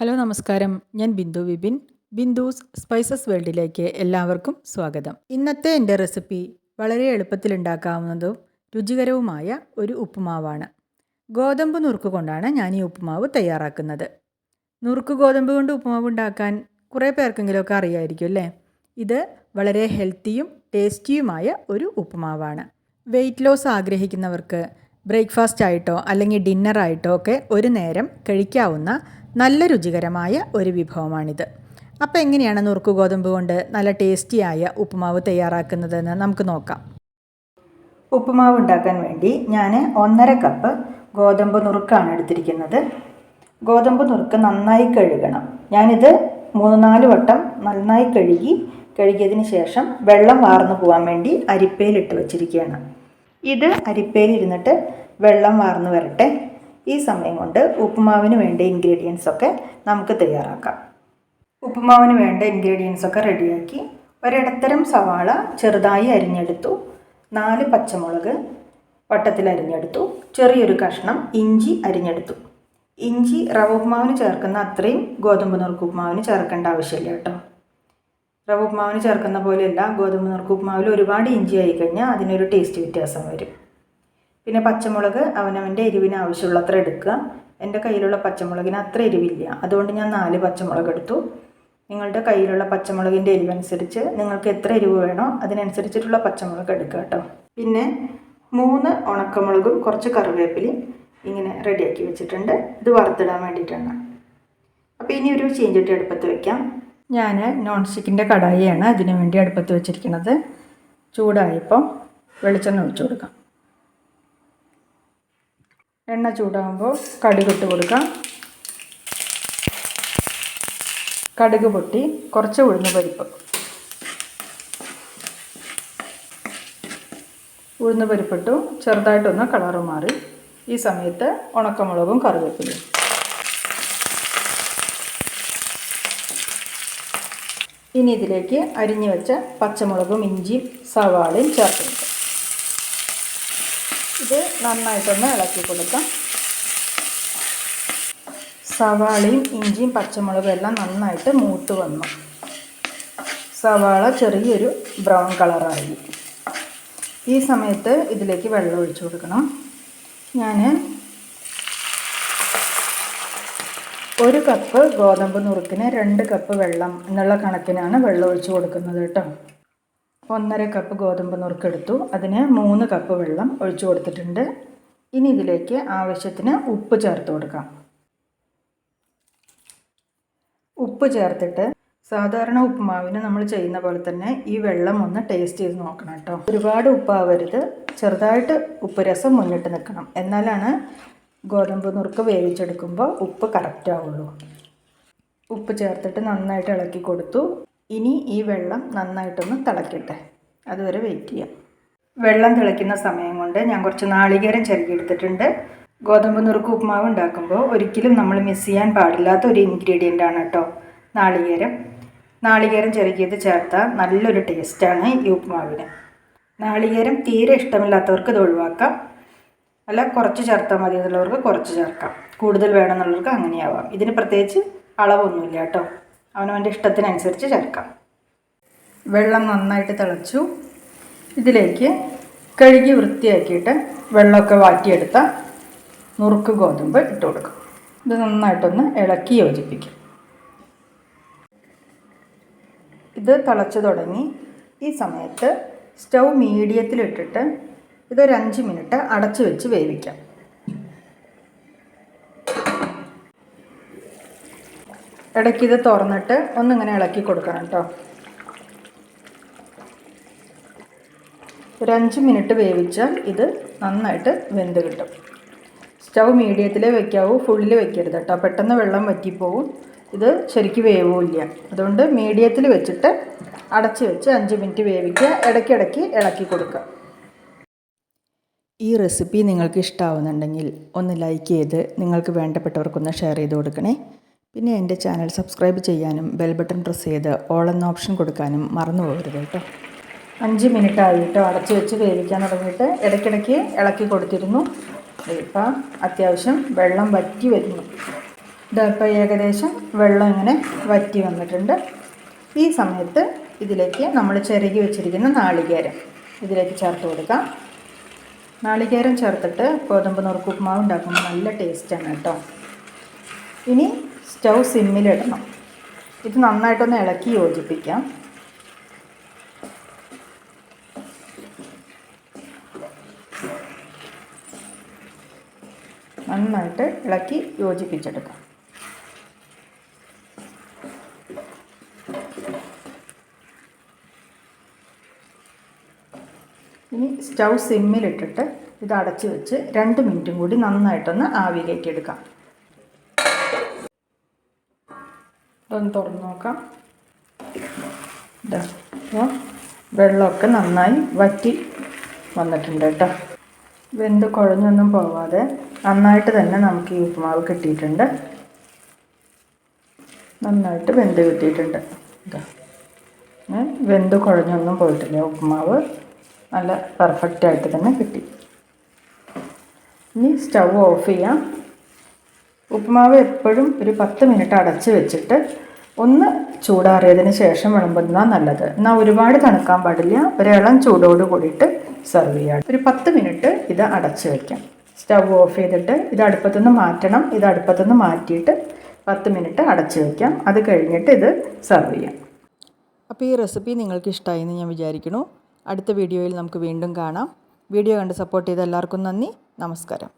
Hello നമസ്കാരം, ഞാൻ Bindu Vipin. ബിന്ദുസ് spices വേൾഡിലേക്ക് എല്ലാവർക്കും സ്വാഗതം. ഇന്നത്തെ എൻ്റെ റെസിപ്പി വളരെ എളുപ്പത്തിൽ ഉണ്ടാക്കാവുന്നതും രുചികരവുമായ ഒരു ഉപ്പുമാവാണ്. ഗോതമ്പ് നുറുക്ക് കൊണ്ടാണ് ഞാൻ ഈ ഉപ്പുമാവ് തയ്യാറാക്കുന്നത്. നുറുക്ക് ഗോതമ്പ് കൊണ്ട് ഉപ്പുമാവ് ഉണ്ടാക്കാൻ കുറേ പേർക്കെങ്കിലുമൊക്കെ അറിയായിരിക്കും അല്ലേ? ഇത് വളരെ ഹെൽത്തിയും ടേസ്റ്റിയുമായ ഒരു ഉപ്പുമാവാണ്. വെയിറ്റ് ലോസ് ആഗ്രഹിക്കുന്നവർക്ക് ബ്രേക്ക്ഫാസ്റ്റ് ആയിട്ടോ അല്ലെങ്കിൽ ഡിന്നറായിട്ടോ ഒക്കെ ഒരു നേരം കഴിക്കാവുന്ന നല്ല രുചികരമായ ഒരു വിഭവമാണിത്. അപ്പോൾ എങ്ങനെയാണ് നുറുക്ക് ഗോതമ്പ് കൊണ്ട് നല്ല ടേസ്റ്റിയായ ഉപ്പുമാവ് തയ്യാറാക്കുന്നതെന്ന് നമുക്ക് നോക്കാം. ഉപ്പുമാവ് ഉണ്ടാക്കാൻ വേണ്ടി ഞാൻ 1.5 കപ്പ് ഗോതമ്പ് നുറുക്കാണ് എടുത്തിരിക്കുന്നത്. ഗോതമ്പ് നുറുക്ക് നന്നായി കഴുകണം. ഞാനിത് 3-4 വട്ടം നന്നായി കഴുകിയതിന് ശേഷം വെള്ളം വാർന്നു പോകാൻ വേണ്ടി അരിപ്പയിലിട്ട് വച്ചിരിക്കുകയാണ്. ഇത് അരിപ്പയിലിരുന്നിട്ട് വെള്ളം വാർന്നു വരട്ടെ. ഈ സമയം കൊണ്ട് ഉപ്പുമാവിന് വേണ്ട ഇൻഗ്രീഡിയൻസ് ഒക്കെ നമുക്ക് തയ്യാറാക്കാം. ഉപ്പുമാവിന് വേണ്ട ഇൻഗ്രീഡിയൻസ് ഒക്കെ റെഡിയാക്കി ഒരിടത്തരം സവാള ചെറുതായി അരിഞ്ഞെടുത്തു, 4 പച്ചമുളക് വട്ടത്തിൽ അരിഞ്ഞെടുത്തു, ചെറിയൊരു കഷ്ണം ഇഞ്ചി അരിഞ്ഞെടുത്തു. ഇഞ്ചി റവ ഉപ്പുമാവിന് ചേർക്കുന്ന അത്രയും ഗോതമ്പ് നുറുക്ക് ഉപ്പുമാവിന് ചേർക്കേണ്ട ആവശ്യമില്ല കേട്ടോ. റവ ഉപ്പുമാവിന് ചേർക്കുന്ന പോലെയല്ല, ഗോതമ്പ് നുറുക്ക് ഉപ്പുമാവിൽ ഒരുപാട് ഇഞ്ചി ആയി കഴിഞ്ഞാൽ അതിനൊരു ടേസ്റ്റ് വ്യത്യാസം വരും. പിന്നെ പച്ചമുളക് അവനവൻ്റെ എരിവിന് ആവശ്യമുള്ളത്ര എടുക്കുക. എൻ്റെ കയ്യിലുള്ള പച്ചമുളകിന് അത്ര എരിവില്ല, അതുകൊണ്ട് ഞാൻ 4 പച്ചമുളക് എടുത്തു. നിങ്ങളുടെ കയ്യിലുള്ള പച്ചമുളകിൻ്റെ എരിവനുസരിച്ച് നിങ്ങൾക്ക് എത്ര എരിവ് വേണോ അതിനനുസരിച്ചിട്ടുള്ള പച്ചമുളക് എടുക്കുക കേട്ടോ. പിന്നെ 3 ഉണക്കമുളകും കുറച്ച് കറിവേപ്പിലയും ഇങ്ങനെ റെഡിയാക്കി വെച്ചിട്ടുണ്ട്. ഇത് വറുത്തിടാൻ വേണ്ടിയിട്ടാണ്. അപ്പോൾ ഇനി ഒരു ചീഞ്ചട്ടി അടുപ്പത്ത് വയ്ക്കാം. ഞാൻ നോൺ സ്റ്റിക്കിൻ്റെ കടായിയാണ് അതിനു വേണ്ടി അടുപ്പത്ത് വെച്ചിരിക്കുന്നത്. ചൂടായപ്പോൾ വെളിച്ചെണ്ണ ഒഴിച്ചു കൊടുക്കാം. എണ്ണ ചൂടാകുമ്പോൾ കടുകിട്ട് കൊടുക്കാം. കടുക് പൊട്ടി കുറച്ച് ഉഴുന്ന് പരിപ്പിട്ടു. ചെറുതായിട്ടൊന്ന് കളറ് മാറി. ഈ സമയത്ത് ഉണക്കമുളകും കറിവേപ്പിലയും. ഇനി ഇതിലേക്ക് അരിഞ്ഞു വെച്ച പച്ചമുളകും ഇഞ്ചിയും സവാളയും ചേർത്ത് കൊടുക്കാം. ഇത് നന്നായിട്ടൊന്ന് ഇളക്കി കൊടുക്കാം. സവാളയും ഇഞ്ചിയും പച്ചമുളകും എല്ലാം നന്നായിട്ട് മൂത്ത് വന്നു. സവാള ചെറിയൊരു ബ്രൗൺ കളറായി. ഈ സമയത്ത് ഇതിലേക്ക് വെള്ളം ഒഴിച്ചു കൊടുക്കണം. ഞാൻ 1 കപ്പ് ഗോതമ്പ് നുറുക്കിന് 2 കപ്പ് വെള്ളം എന്നുള്ള കണക്കിനാണ് വെള്ളം ഒഴിച്ചു കൊടുക്കുന്നത് കേട്ടോ. 1.5 കപ്പ് ഗോതമ്പ് നുറുക്കെടുത്തു, അതിന് 3 കപ്പ് വെള്ളം ഒഴിച്ചു കൊടുത്തിട്ടുണ്ട്. ഇനി ഇതിലേക്ക് ആവശ്യത്തിന് ഉപ്പ് ചേർത്ത് കൊടുക്കാം. ഉപ്പ് ചേർത്തിട്ട് സാധാരണ ഉപ്പുമാവിന് നമ്മൾ ചെയ്യുന്ന പോലെ തന്നെ ഈ വെള്ളം ഒന്ന് ടേസ്റ്റ് ചെയ്ത് നോക്കണം കേട്ടോ. ഒരുപാട് ഉപ്പാവരുത്, ചെറുതായിട്ട് ഉപ്പ് രസം മുന്നിട്ട് നിൽക്കണം. എന്നാലാണ് ഗോതമ്പ് നുറുക്ക് വേവിച്ചെടുക്കുമ്പോൾ ഉപ്പ് കറക്റ്റ് ആവുള്ളൂ. ഉപ്പ് ചേർത്തിട്ട് നന്നായിട്ട് ഇളക്കി കൊടുത്തു. ഇനി ഈ വെള്ളം നന്നായിട്ടൊന്ന് തിളക്കട്ടെ, അതുവരെ വെയിറ്റ് ചെയ്യാം. വെള്ളം തിളയ്ക്കുന്ന സമയം കൊണ്ട് ഞാൻ കുറച്ച് നാളികേരം ചിരകിയെടുത്തിട്ടുണ്ട്. ഗോതമ്പ് നുറുക്ക് ഉപ്പുമാവ് ഉണ്ടാക്കുമ്പോൾ ഒരിക്കലും നമ്മൾ മിസ് ചെയ്യാൻ പാടില്ലാത്ത ഒരു ഇൻഗ്രീഡിയൻ്റ് ആണ് കേട്ടോ നാളികേരം ചിരകിയത് ചേർത്താൽ നല്ലൊരു ടേസ്റ്റാണ് ഈ ഉപ്പുമാവിന്. നാളികേരം തീരെ ഇഷ്ടമില്ലാത്തവർക്ക് ഇത് ഒഴിവാക്കാം, അല്ല കുറച്ച് ചേർത്താൽ മതി എന്നുള്ളവർക്ക് കുറച്ച് ചേർക്കാം, കൂടുതൽ വേണമെന്നുള്ളവർക്ക് അങ്ങനെയാവാം. ഇതിന് പ്രത്യേകിച്ച് അളവൊന്നുമില്ല കേട്ടോ, അവനവൻ്റെ ഇഷ്ടത്തിനനുസരിച്ച് ചേർക്കാം. വെള്ളം നന്നായിട്ട് തിളച്ചു. ഇതിലേക്ക് കഴുകി വൃത്തിയാക്കിയിട്ട് വെള്ളമൊക്കെ വാറ്റിയെടുത്ത നുറുക്ക് ഗോതമ്പ് ഇട്ട് കൊടുക്കും. ഇത് നന്നായിട്ടൊന്ന് ഇളക്കി യോജിപ്പിക്കും. ഇത് തിളച്ച് തുടങ്ങി. ഈ സമയത്ത് സ്റ്റൗ മീഡിയത്തിലിട്ടിട്ട് ഇതൊരു 5 മിനിറ്റ് അടച്ചു വെച്ച് വേവിക്കാം. ഇടയ്ക്ക് ഇത് തുറന്നിട്ട് ഒന്നിങ്ങനെ ഇളക്കി കൊടുക്കണം കേട്ടോ. ഒരു 5 മിനിറ്റ് വേവിച്ചാൽ ഇത് നന്നായിട്ട് വെന്ത് കിട്ടും. സ്റ്റൗ മീഡിയത്തിലേ വയ്ക്കാവൂ, ഫുള്ളിൽ വയ്ക്കരുത് കേട്ടോ, പെട്ടെന്ന് വെള്ളം വറ്റിപ്പോവും. ഇത് ശരിക്കും വേവില്ല. അതുകൊണ്ട് മീഡിയത്തിൽ വെച്ചിട്ട് അടച്ച് വെച്ച് 5 മിനിറ്റ് വേവിക്കുക. ഇടയ്ക്കിടയ്ക്ക് ഇളക്കി കൊടുക്കുക. ഈ റെസിപ്പി നിങ്ങൾക്ക് ഇഷ്ടമാവുന്നുണ്ടെങ്കിൽ ഒന്ന് ലൈക്ക് ചെയ്ത് നിങ്ങൾക്ക് വേണ്ടപ്പെട്ടവർക്കൊന്ന് ഷെയർ ചെയ്ത് കൊടുക്കണേ. പിന്നെ എൻ്റെ ചാനൽ സബ്സ്ക്രൈബ് ചെയ്യാനും ബെൽ ബട്ടൺ പ്രസ് ചെയ്ത് ഓൾ എന്ന ഓപ്ഷൻ കൊടുക്കാനും മറന്നു പോകരുത് കേട്ടോ. 5 മിനിറ്റ് ആയിട്ട് അടച്ചു വെച്ച് വേവിക്കാൻ തുടങ്ങിയിട്ട് ഇടയ്ക്കിടയ്ക്ക് ഇളക്കി കൊടുത്തിരുന്നു. ഇപ്പം അത്യാവശ്യം വെള്ളം വറ്റി വരുന്നു. ഇതിപ്പോൾ ഏകദേശം വെള്ളം ഇങ്ങനെ വറ്റി വന്നിട്ടുണ്ട്. ഈ സമയത്ത് ഇതിലേക്ക് നമ്മൾ ചിരകി വെച്ചിരിക്കുന്ന നാളികേരം ഇതിലേക്ക് ചേർത്ത് കൊടുക്കാം. നാളികേരം ചേർത്തിട്ട് ഗോതമ്പ് നുറുക്ക് ഉപ്പുമാവ് ഉണ്ടാക്കുമ്പോൾ നല്ല ടേസ്റ്റാണ് കേട്ടോ. ഇനി സ്റ്റൗ സിമ്മിലിടണം. ഇത് നന്നായിട്ടൊന്ന് ഇളക്കി യോജിപ്പിക്കാം. നന്നായിട്ട് ഇളക്കി യോജിപ്പിച്ചെടുക്കാം. ഇനി സ്റ്റൗ സിമ്മിലിട്ടിട്ട് ഇത് അടച്ച് വെച്ച് 2 മിനിറ്റും കൂടി നന്നായിട്ടൊന്ന് ആവിയിലേക്ക് എടുക്കാം. ഇതൊന്ന് തുറന്ന് നോക്കാം. ഇതാ വെള്ളമൊക്കെ നന്നായി വറ്റി വന്നിട്ടുണ്ട് കേട്ടോ. വെന്ത് കുഴഞ്ഞൊന്നും പോവാതെ നന്നായിട്ട് തന്നെ നമുക്ക് ഈ ഉപ്പുമാവ് കിട്ടിയിട്ടുണ്ട്. നന്നായിട്ട് വെന്ത് കിട്ടിയിട്ടുണ്ട്. ഇതാ വെന്ത് കുഴഞ്ഞൊന്നും പോയിട്ടില്ല. ഉപ്പുമാവ് നല്ല പെർഫെക്റ്റായിട്ട് തന്നെ കിട്ടി. ഇനി സ്റ്റൗ ഓഫ് ചെയ്യാം. ഉപ്പുമാവ് എപ്പോഴും ഒരു 10 മിനിറ്റ് അടച്ച് വെച്ചിട്ട് ഒന്ന് ചൂടാറിയതിന് ശേഷം വിളമ്പുന്നതാണ് നല്ലത്. എന്നാൽ ഒരുപാട് തണുക്കാൻ പാടില്ല. ഒരു ഇളം ചൂടോട് കൂടിയിട്ട് സെർവ് ചെയ്യാം. ഒരു 10 മിനിറ്റ് ഇത് അടച്ച് വയ്ക്കാം. സ്റ്റൗ ഓഫ് ചെയ്തിട്ട് ഇത് അടുപ്പത്തുനിന്ന് മാറ്റണം. ഇത് അടുപ്പത്തുനിന്ന് മാറ്റിയിട്ട് 10 മിനിറ്റ് അടച്ച് വയ്ക്കാം. അത് കഴിഞ്ഞിട്ട് ഇത് സെർവ് ചെയ്യാം. അപ്പോൾ ഈ റെസിപ്പി നിങ്ങൾക്ക് ഇഷ്ടമായി എന്ന് ഞാൻ വിചാരിക്കുന്നു. അടുത്ത വീഡിയോയിൽ നമുക്ക് വീണ്ടും കാണാം. വീഡിയോ കണ്ട് സപ്പോർട്ട് ചെയ്ത എല്ലാവർക്കും നന്ദി. നമസ്കാരം.